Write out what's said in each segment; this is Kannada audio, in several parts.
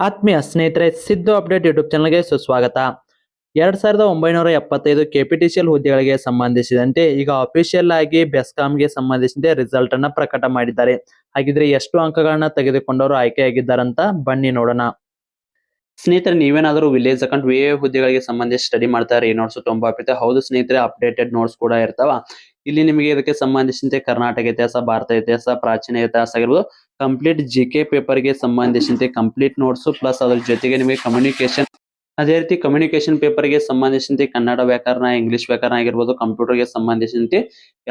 ಆತ್ಮೀಯ ಸ್ನೇಹಿತರೆ, ಸಿದ್ದು ಅಪ್ಡೇಟ್ ಯೂಟ್ಯೂಬ್ ಚಾನಲ್ಗೆ ಸುಸ್ವಾಗತ. 2975 ಕೆಪಿಟಿಸಿಎಲ್ ಹುದ್ದೆಗಳಿಗೆ ಸಂಬಂಧಿಸಿದಂತೆ ಈಗ ಅಫಿಷಿಯಲ್ ಆಗಿ ಬೆಸ್ಕಾಂಗೆ ಸಂಬಂಧಿಸಿದಂತೆ ರಿಸಲ್ಟ್ ಅನ್ನ ಪ್ರಕಟ ಮಾಡಿದ್ದಾರೆ. ಹಾಗಿದ್ರೆ ಎಷ್ಟು ಅಂಕಗಳನ್ನ ತೆಗೆದುಕೊಂಡವರು ಆಯ್ಕೆಯಾಗಿದ್ದಾರಂತ ಬನ್ನಿ ನೋಡೋಣ. ಸ್ನೇಹಿತರೆ, ನೀವೇನಾದರೂ ವಿಲೇಜ್ ಅಕೌಂಟ್ ವಿಎ ಹುದ್ದೆಗಳಿಗೆ ಸಂಬಂಧಿಸಿ ಸ್ಟಡಿ ಮಾಡ್ತಾರೆ, ಈ ನೋಟ್ಸ್ ತುಂಬಾ ಹೌದು ಸ್ನೇಹಿತರೆ, ಅಪ್ಡೇಟೆಡ್ ನೋಟ್ಸ್ ಕೂಡ ಇರ್ತಾವ. ಇಲ್ಲಿ ನಿಮಗೆ ಇದಕ್ಕೆ ಸಂಬಂಧಿಸಿದಂತೆ ಕರ್ನಾಟಕ ಇತಿಹಾಸ, ಭಾರತ ಇತಿಹಾಸ, ಪ್ರಾಚೀನ ಇತಿಹಾಸ ಆಗಿರ್ಬೋದು, ಕಂಪ್ಲೀಟ್ ಜಿಕೆ ಪೇಪರ್ ಗೆ ಸಂಬಂಧಿಸಿದಂತೆ ಕಂಪ್ಲೀಟ್ ನೋಟ್ಸ್ ಪ್ಲಸ್ ಅದ್ರ ಜೊತೆಗೆ ನಿಮಗೆ ಕಮ್ಯುನಿಕೇಶನ್, ಅದೇ ರೀತಿ ಕಮ್ಯುನಿಕೇಶನ್ ಪೇಪರ್ ಗೆ ಸಂಬಂಧಿಸಿದಂತೆ ಕನ್ನಡ ವ್ಯಾಕರಣ, ಇಂಗ್ಲಿಷ್ ವ್ಯಾಕರಣ ಆಗಿರ್ಬೋದು, ಕಂಪ್ಯೂಟರ್ ಗೆ ಸಂಬಂಧಿಸಿದಂತೆ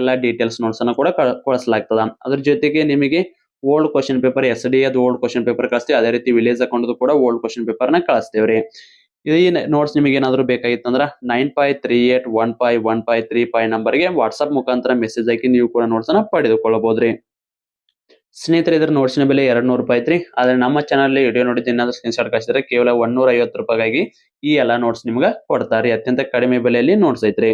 ಎಲ್ಲಾ ಡೀಟೇಲ್ಸ್ ನೋಟ್ಸ್ ಅನ್ನು ಕೂಡ ಕಳಿಸಲಾಗ್ತದ. ಅದ್ರ ಜೊತೆಗೆ ನಿಮಗೆ ಓಲ್ಡ್ ಕ್ವಶನ್ ಪೇಪರ್, SDA ಅದು ಓಲ್ಡ್ ಕ್ವಶನ್ ಪೇಪರ್ ಕಳಿಸ್ತೀವಿ. ಅದೇ ರೀತಿ ವಿಲೇಜ್ ಅಕೌಂಟ್ ಕೂಡ ಓಲ್ಡ್ ಕ್ವಶನ್ ಪೇಪರ್ ನ ಕಳಿಸ್ತೇವ್ರಿ. ಈ ನೋಟ್ಸ್ ನಿಮಗೆ ಏನಾದ್ರು ಬೇಕಾಗಿತ್ತಂದ್ರ 9538151535 ನಂಬರ್ಗೆ ವಾಟ್ಸ್ಆಪ್ ಮುಖಾಂತರ ಮೆಸೇಜ್ ಹಾಕಿ ನೀವು ಕೂಡ ನೋಟ್ಸ್ ಅನ್ನ ಪಡೆದುಕೊಳ್ಳಬಹುದ್ರಿ. ಸ್ನೇಹಿತರೆ, ಇದರ ನೋಟ್ಸಿನ ಬೆಲೆ 200 ರೂಪಾಯಿ ಐತ್ರಿ. ಆದ್ರೆ ನಮ್ಮ ಚಾನಲ್ ವಿಡಿಯೋ ನೋಡಿದ ಏನಾದ್ರು ಸ್ಕ್ರೀನ್ ಶಾಟ್ ಕಳಿಸಿದ್ರೆ ಕೇವಲ 150 ರೂಪಾಯಿಗಾಗಿ ಈ ಎಲ್ಲಾ ನೋಟ್ಸ್ ನಿಮ್ಗೆ ಕೊಡ್ತಾರಿ. ಅತ್ಯಂತ ಕಡಿಮೆ ಬೆಲೆಯಲ್ಲಿ ನೋಟ್ಸ್ ಐತ್ರಿ.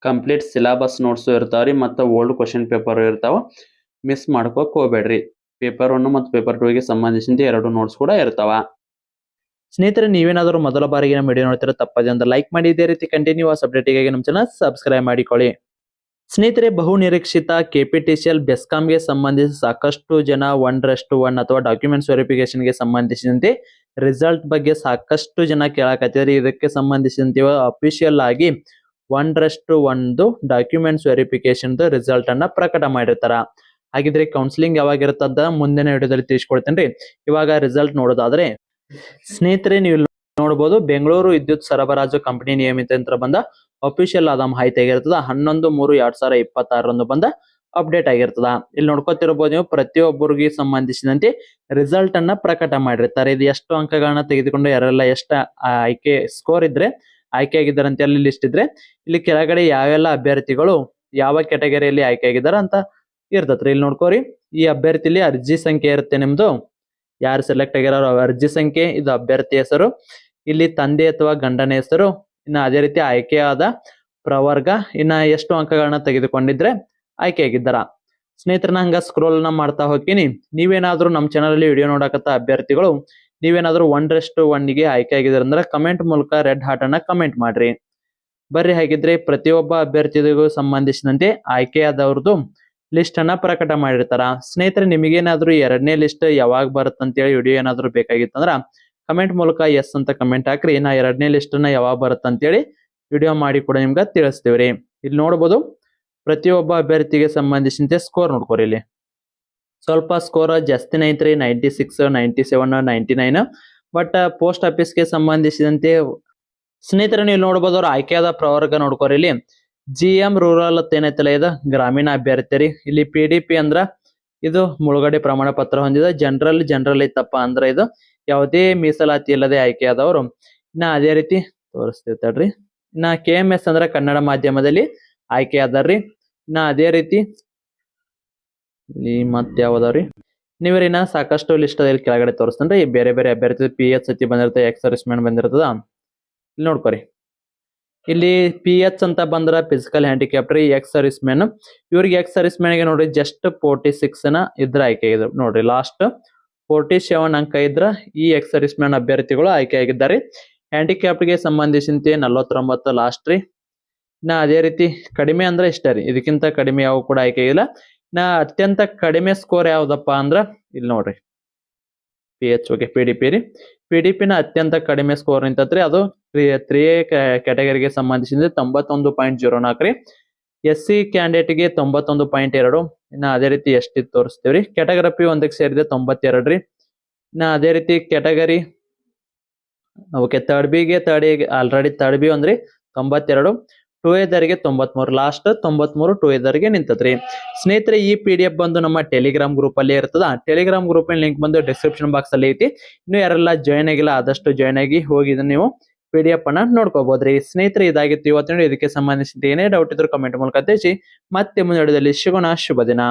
ಕಂಪ್ಲೀಟ್ ಸಿಲೆಬಸ್ ನೋಟ್ಸ್ ಇರ್ತಾವ್ರಿ, ಮತ್ತೆ ಓಲ್ಡ್ ಕ್ವಶನ್ ಪೇಪರ್ ಇರ್ತಾವ. ಮಿಸ್ ಮಾಡ್ಕೋಕ್ ಹೋಗ್ಬೇಡ್ರಿ. ಪೇಪರ್ 1 ಮತ್ತು ಪೇಪರ್ 2 ಗೆ ಸಂಬಂಧಿಸಿದಂತೆ 2 ನೋಟ್ಸ್ ಕೂಡ ಇರ್ತಾವ. ಸ್ನೇಹಿತರೆ, ನೀವೇನಾದರೂ ಮೊದಲ ಬಾರಿಗೆ ನಮ್ಮ ವಿಡಿಯೋ ನೋಡ್ತೀರಾ ತಪ್ಪದೆ ಅಂತ ಲೈಕ್ ಮಾಡಿ, ಇದೇ ರೀತಿ ಕಂಟಿನ್ಯೂಸ್ ಅಪ್ಡೇಟ್ಗಾಗಿ ನಮ್ಮ ಚಾನಲ್ ಸಬ್ಸ್ಕ್ರೈಬ್ ಮಾಡಿಕೊಳ್ಳಿ. ಸ್ನೇಹಿತರೆ, ಬಹು ನಿರೀಕ್ಷಿತ ಕೆಪಿಟಿಸಿಎಲ್ ಬೆಸ್ಕಾಂಗೆ ಸಂಬಂಧಿಸಿ ಸಾಕಷ್ಟು ಜನ 1:1 ಅಥವಾ ಡಾಕ್ಯುಮೆಂಟ್ಸ್ ವೆರಿಫಿಕೇಶನ್ ಗೆ ಸಂಬಂಧಿಸಿದಂತೆ ರಿಸಲ್ಟ್ ಬಗ್ಗೆ ಸಾಕಷ್ಟು ಜನ ಕೇಳಕತ್ತಿದ್ದಾರೆ. ಇದಕ್ಕೆ ಸಂಬಂಧಿಸಿದಂತೆ ಅಫಿಷಿಯಲ್ ಆಗಿ 1:1 ಡಾಕ್ಯುಮೆಂಟ್ಸ್ ವೆರಿಫಿಕೇಶನ್ ರಿಸಲ್ಟ್ ಅನ್ನ ಪ್ರಕಟ ಮಾಡಿರ್ತಾರ. ಹಾಗಿದ್ರೆ ಕೌನ್ಸಿಲಿಂಗ್ ಯಾವಾಗ ಇರುತ್ತಂತ ಮುಂದಿನ ವಿಡಿಯೋದಲ್ಲಿ ತಿಳಿಸ್ಕೊಡ್ತೇನ್ರಿ. ಇವಾಗ ರಿಸಲ್ಟ್ ನೋಡೋದಾದ್ರೆ ಸ್ನೇಹಿತರೆ, ನೀವು ನೋಡಬಹುದು ಬೆಂಗಳೂರು ವಿದ್ಯುತ್ ಸರಬರಾಜು ಕಂಪನಿ ನಿಯಮಿತ ಯಂತ್ರ ಬಂದ ಅಫಿಷಿಯಲ್ ಆದ ಮಾಹಿತಿ ಆಗಿರ್ತದ. 11/3/2026 ಬಂದ ಅಪ್ಡೇಟ್ ಆಗಿರ್ತದ. ಇಲ್ಲಿ ನೋಡ್ಕೊತಿರಬಹುದು ನೀವು, ಪ್ರತಿಯೊಬ್ಬರಿಗೆ ಸಂಬಂಧಿಸಿದಂತೆ ರಿಸಲ್ಟ್ ಅನ್ನ ಪ್ರಕಟ ಮಾಡಿರ್ತಾರೆ. ಇದು ಎಷ್ಟು ಅಂಕಗಳನ್ನ ತೆಗೆದುಕೊಂಡು ಯಾರೆಲ್ಲ ಎಷ್ಟು ಆಯ್ಕೆ ಸ್ಕೋರ್ ಇದ್ರೆ ಆಯ್ಕೆ ಆಗಿದ್ದಾರೆ ಅಂತ ಅಲ್ಲಿ ಲಿಸ್ಟ್ ಇದ್ರೆ, ಇಲ್ಲಿ ಕೆಳಗಡೆ ಯಾವೆಲ್ಲ ಅಭ್ಯರ್ಥಿಗಳು ಯಾವ ಕೆಟಗರಿಯಲ್ಲಿ ಆಯ್ಕೆ ಆಗಿದ್ದಾರೆ ಅಂತ ಇರ್ತತ್ರಿ. ಇಲ್ಲಿ ನೋಡ್ಕೋರಿ, ಈ ಅಭ್ಯರ್ಥಿಲಿ ಅರ್ಜಿ ಸಂಖ್ಯೆ ಇರುತ್ತೆ ನಿಮ್ದು, ಯಾರು ಸೆಲೆಕ್ಟ್ ಆಗ್ಯಾರ ಅರ್ಜಿ ಸಂಖ್ಯೆ, ಇದು ಅಭ್ಯರ್ಥಿ ಹೆಸರು, ಇಲ್ಲಿ ತಂದೆ ಅಥವಾ ಗಂಡನ ಹೆಸರು, ಇನ್ನ ಅದೇ ರೀತಿ ಆಯ್ಕೆಯಾದ ಪ್ರವರ್ಗ, ಇನ್ನ ಎಷ್ಟು ಅಂಕಗಳನ್ನ ತೆಗೆದುಕೊಂಡಿದ್ರೆ ಆಯ್ಕೆ ಆಗಿದ್ದಾರ. ಸ್ನೇಹಿತರನ್ನ ಹಂಗ ಸ್ಕ್ರೋಲ್ ನ ಮಾಡ್ತಾ ಹೋಗ್ತೀನಿ. ನೀವೇನಾದ್ರೂ ನಮ್ಮ ಚಾನಲ್ ಅಲ್ಲಿ ವಿಡಿಯೋ ನೋಡಕತ್ತ ಅಭ್ಯರ್ಥಿಗಳು ನೀವೇನಾದ್ರೂ 1:1 ಗೆ ಆಯ್ಕೆ ಆಗಿದ್ರೆ ಅಂದ್ರೆ ಕಮೆಂಟ್ ಮೂಲಕ ರೆಡ್ ಹಾರ್ಟ್ ಅನ್ನ ಕಮೆಂಟ್ ಮಾಡ್ರಿ. ಬರ್ರಿ, ಹಾಗಿದ್ರೆ ಪ್ರತಿಯೊಬ್ಬ ಅಭ್ಯರ್ಥಿಗಳಿಗೂ ಸಂಬಂಧಿಸಿದಂತೆ ಆಯ್ಕೆಯಾದವ್ರದ್ದು ಲಿಸ್ಟ್ ಅನ್ನ ಪ್ರಕಟ ಮಾಡಿರ್ತಾರ. ಸ್ನೇಹಿತರೆ, ನಿಮಗೇನಾದ್ರೂ 2ನೇ ಲಿಸ್ಟ್ ಯಾವಾಗ ಬರುತ್ತೆ ಅಂತೇಳಿ ವಿಡಿಯೋ ಏನಾದ್ರು ಬೇಕಾಗಿತ್ತಂದ್ರ ಕಮೆಂಟ್ ಮೂಲಕ ಎಸ್ ಅಂತ ಕಮೆಂಟ್ ಹಾಕ್ರಿ. ನಾ 2ನೇ ಲಿಸ್ಟ್ ನ ಯಾವಾಗ ಬರುತ್ತೆ ಅಂತೇಳಿ ವಿಡಿಯೋ ಮಾಡಿ ಕೂಡ ನಿಮ್ಗೆ ತಿಳಿಸ್ತೀವ್ರಿ. ಇಲ್ಲಿ ನೋಡ್ಬೋದು ಪ್ರತಿಯೊಬ್ಬ ಅಭ್ಯರ್ಥಿಗೆ ಸಂಬಂಧಿಸಿದಂತೆ ಸ್ಕೋರ್ ನೋಡ್ಕೋರಿ. ಇಲ್ಲಿ ಸ್ವಲ್ಪ ಸ್ಕೋರ್ ಜಾಸ್ತಿನೇ ಐತ್ರಿ, 96, 97, 99. ಬಟ್ ಪೋಸ್ಟ್ ಆಫೀಸ್ಗೆ ಸಂಬಂಧಿಸಿದಂತೆ ಸ್ನೇಹಿತರೆ ನೀವು ನೋಡ್ಬೋದು ಅವ್ರ ಆಯ್ಕೆಯಾದ ಪ್ರವರ್ಗ ನೋಡ್ಕೋರಿ. ಇಲ್ಲಿ GM ರೂರಲ್ ಅಂತ ಏನೈತಲ್ಲ ಇದು ಗ್ರಾಮೀಣ ಅಭ್ಯರ್ಥಿ ರೀ. ಇಲ್ಲಿ PDP ಅಂದ್ರ ಇದು ಮುಳುಗಡೆ ಪ್ರಮಾಣ ಪತ್ರ ಹೊಂದಿದ. ಜನರಲ್ ಐತಪ್ಪ ಅಂದ್ರ ಇದು ಯಾವುದೇ ಮೀಸಲಾತಿ ಇಲ್ಲದೆ ಆಯ್ಕೆಯಾದವರು. ಇನ್ನ ಅದೇ ರೀತಿ ತೋರಿಸ್ತಿರ್ತಾರ್ರಿ. ಇನ್ನ KMS ಅಂದ್ರ ಕನ್ನಡ ಮಾಧ್ಯಮದಲ್ಲಿ ಆಯ್ಕೆಯಾದಾರ್ರಿ. ಇನ್ನ ಅದೇ ರೀತಿ ಇಲ್ಲಿ ಮತ್ತೆ ಯಾವ್ದಾವ್ರಿ ನೀವ್ರಿನ ಸಾಕಷ್ಟು ಲಿಸ್ಟ್ ಅದ ಕೆಳಗಡೆ ತೋರಿಸ್ತೇನ್ರಿ. ಬೇರೆ ಬೇರೆ ಅಭ್ಯರ್ಥಿ PH ಸತಿ ಬಂದಿರ್ತದೆ, ಎಕ್ಸ್ ಸರ್ವಿಸ್ಮೆನ್ ಬಂದಿರ್ತದ. ಇಲ್ಲಿ ನೋಡ್ಕೊರಿ, ಇಲ್ಲಿ PH ಅಂತ ಬಂದ್ರ ಫಿಸಿಕಲ್ ಹ್ಯಾಂಡಿಕ್ಯಾಪ್ಟ್ ರೀ, ಎಕ್ಸ್ ಸರ್ವಿಸ್ ಮ್ಯಾನ್. ಇವ್ರಿಗೆ ಎಕ್ಸ್ ಸರ್ವಿಸ್ ಮ್ಯಾನ್ ಗೆ ನೋಡ್ರಿ ಜಸ್ಟ್ 46 ಇದ್ರ ಆಯ್ಕೆ ಆಗಿದ್ರು ನೋಡ್ರಿ. ಲಾಸ್ಟ್ 47 ಅಂಕ ಇದ್ರ ಈ ಎಕ್ಸ್ ಸರ್ವಿಸ್ ಮ್ಯಾನ್ ಅಭ್ಯರ್ಥಿಗಳು ಆಯ್ಕೆ ಆಗಿದ್ದಾರೆ. ಹ್ಯಾಂಡಿಕ್ಯಾಪ್ಟ್ ಗೆ ಸಂಬಂಧಿಸಿದಂತೆ 49 ಲಾಸ್ಟ್ ರೀ. ಇನ್ನ ಅದೇ ರೀತಿ ಕಡಿಮೆ ಅಂದ್ರೆ ಇಷ್ಟ ರೀ, ಇದಕ್ಕಿಂತ ಕಡಿಮೆ ಯಾವ ಕೂಡ ಆಯ್ಕೆ ಆಗಿಲ್ಲ. ಇನ್ನ ಅತ್ಯಂತ ಕಡಿಮೆ ಸ್ಕೋರ್ ಯಾವ್ದಪ್ಪ ಅಂದ್ರ ಇಲ್ಲಿ ನೋಡ್ರಿ PH PDP ರೀ. PDP ನ ಅತ್ಯಂತ ಕಡಿಮೆ ಸ್ಕೋರ್ ನಿಂತತ್ರಿ, ಅದು 3A ಕ್ಯಾಟಗರಿಗೆ ಸಂಬಂಧಿಸಿದ 91.04 ರೀ. SC ಕ್ಯಾಂಡಿಡೇಟ್ ಗೆ 91.2. ಇನ್ನ ಅದೇ ರೀತಿ ST ತೋರಿಸ್ತೇವ್ರಿ. ಕ್ಯಾಟಗರಿ P ಒಂದಕ್ಕೆ ಸೇರಿದೆ 92 ರೀ. ಇನ್ನ ಅದೇ ರೀತಿ ಕ್ಯಾಟಗರಿ ಥರ್ಡ್ B ಗೆ already third B ಒಂದ್ರಿ 92, 2A ದರಿಗೆ 93, last 93 2A ದರಿಗೆ ನಿಂತತ್ರಿ. ಸ್ನೇಹಿತರೆ, ಈ PDF ಬಂದು ನಮ್ಮ ಟೆಲಿಗ್ರಾಮ್ ಗ್ರೂಪ್ ಅಲ್ಲಿ ಇರ್ತದ. ಟೆಲಿಗ್ರಾಮ್ ಗ್ರೂಪ್ ಲಿಂಕ್ ಬಂದು ಡಿಸ್ಕ್ರಿಪ್ಷನ್ ಬಾಕ್ಸ್ ಅಲ್ಲಿ ಐತಿ. ಇನ್ನು ಯಾರೆಲ್ಲ ಜಾಯ್ನ್ ಆಗಿಲ್ಲ ಆದಷ್ಟು ಜಾಯ್ನ್ ಆಗಿ ಹೋಗಿ ನೀವು PDF ಅನ್ನ ನೋಡ್ಕೋಬಹುದ್ರಿ. ಸ್ನೇಹಿತರೆ, ಇದಾಗಿತ್ತು ಇವತ್ತಿನ. ಇದಕ್ಕೆ ಸಂಬಂಧಿಸಿದ ಏನೇ ಡೌಟ್ ಇದ್ರು ಕಮೆಂಟ್ ಮೂಲಕ ತಿಳಿಸಿ. ಮತ್ತೆ ಮುಂದೆ ವಿಡಿಯೋದಲ್ಲಿ ಸಿಗೋಣ. ಶುಭ ದಿನ.